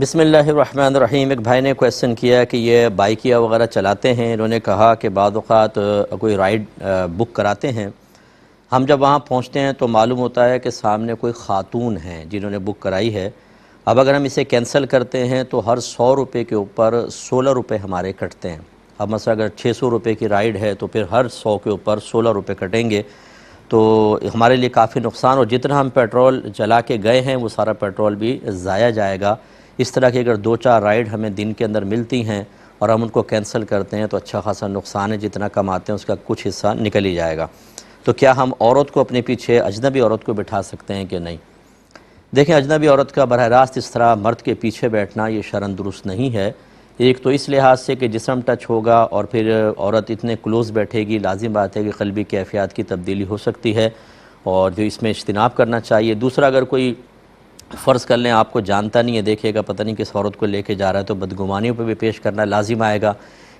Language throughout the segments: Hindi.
बिस्मिल्लाहिर्रहमानिर्रहीम। एक भाई ने क्वेश्चन किया कि ये बाइकिया वगैरह चलाते हैं, इन्होंने कहा कि बाद औक़ात कोई राइड बुक कराते हैं, हम जब वहाँ पहुँचते हैं तो मालूम होता है कि सामने कोई ख़ातून हैं जिन्होंने बुक कराई है। अब अगर हम इसे कैंसिल करते हैं तो हर 100 रुपये के ऊपर 16 रुपये हमारे कटते हैं। अब मसला अगर 600 रुपये की राइड है तो फिर हर 100 के ऊपर 16 रुपये कटेंगे, तो हमारे लिए काफ़ी नुकसान, और जितना हम पेट्रोल जला के गए हैं वो सारा पेट्रोल भी ज़ाया जाएगा। इस तरह की अगर 2-4 राइड हमें दिन के अंदर मिलती हैं और हम उनको कैंसिल करते हैं तो अच्छा खासा नुकसान है, जितना कमाते हैं उसका कुछ हिस्सा निकल ही जाएगा। तो क्या हम औरत को अपने पीछे, अजनबी औरत को बिठा सकते हैं कि नहीं? देखें, अजनबी औरत का बरह रास्त इस तरह मर्द के पीछे बैठना ये शरन दुरुस्त नहीं है। एक तो इस लिहाज से कि जिस्म टच होगा और फिर औरत इतने क्लोज़ बैठेगी, लाजिम बात है कि क़ल्बी कैफ़ियत की तब्दीली हो सकती है और जो इसमें इज्तिनाब करना चाहिए। दूसरा, अगर कोई फ़र्ज़ कर लें आपको जानता नहीं है, देखेगा पता नहीं किस औरत को लेके जा रहा है, तो बदगुमानियों पर भी पेश करना लाजिम आएगा,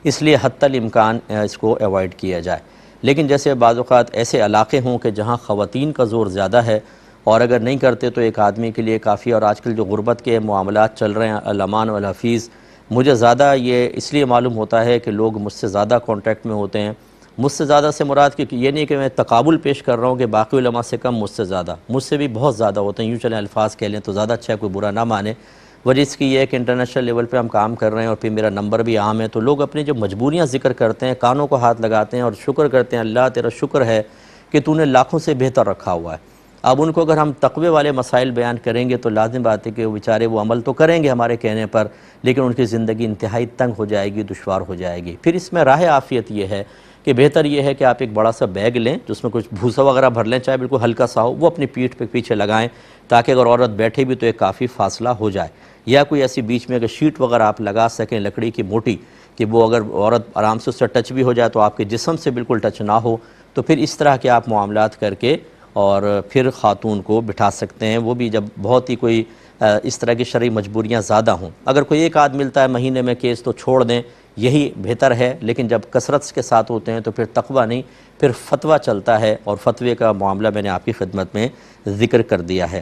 इसलिए हत्तल इम्कान इसको अवॉइड किया जाए। लेकिन जैसे बाज़ औक़ात ऐसे इलाक़े हों कि जहाँ ख़वातीन का ज़ोर ज़्यादा है और अगर नहीं करते तो एक आदमी के लिए काफ़ी, और आजकल जो गुर्बत के मामलात चल रहे हैं, अल-अमान वल हफ़ीज़, मुझे ज़्यादा ये इसलिए मालूम होता है कि लोग मुझसे ज़्यादा कॉन्टैक्ट में होते हैं। मुझसे ज़्यादा से मुराद कि ये नहीं कि मैं तकाबुल पेश कर रहा हूँ कि बाकी उलमा से कम, मुझसे ज़्यादा, मुझसे भी बहुत ज़्यादा होते हैं। यूँ चलें अल्फाज कह लें तो ज़्यादा अच्छा है, कोई बुरा ना माने। वजह इसकी ये है कि इंटरनेशनल लेवल पे हम काम कर रहे हैं और फिर मेरा नंबर भी आम है, तो लोग अपनी जो मजबूरियाँ ज़िक्र करते हैं, कानों को हाथ लगाते हैं और शुक्र करते हैं, अल्लाह तेरा शुक्र है कि तूने लाखों से बेहतर रखा हुआ है। अब उनको अगर हम तक़वे वाले मसाइल बयान करेंगे तो लाज़िम बात है कि वो बेचारे वो अमल तो करेंगे हमारे कहने पर, लेकिन उनकी ज़िंदगी इंतहाई तंग हो जाएगी, दुश्वार हो जाएगी। फिर इसमें राह आफ़ियत ये है कि बेहतर ये है कि आप एक बड़ा सा बैग लें जिसमें कुछ भूसा वगैरह भर लें, चाहे बिल्कुल हल्का सा हो, वो अपनी पीठ पे पीछे लगाएं ताकि अगर औरत बैठे भी तो एक काफ़ी फ़ासला हो जाए। या कोई ऐसी बीच में अगर शीट वगैरह आप लगा सकें लकड़ी की मोटी, कि वो अगर औरत आराम से उससे टच भी हो जाए तो आपके जिस्म से बिल्कुल टच ना हो, तो फिर इस तरह के आप मामलात करके और फिर ख़ातून को बिठा सकते हैं, वो भी जब बहुत ही कोई इस तरह की शरई मजबूरियाँ ज़्यादा हों। अगर कोई एक आध मिलता है महीने में केस तो छोड़ दें, यही बेहतर है। लेकिन जब कसरत के साथ होते हैं तो फिर तक़वा नहीं, फिर फतवा चलता है, और फतवे का मामला मैंने आपकी खिदमत में ज़िक्र कर दिया है।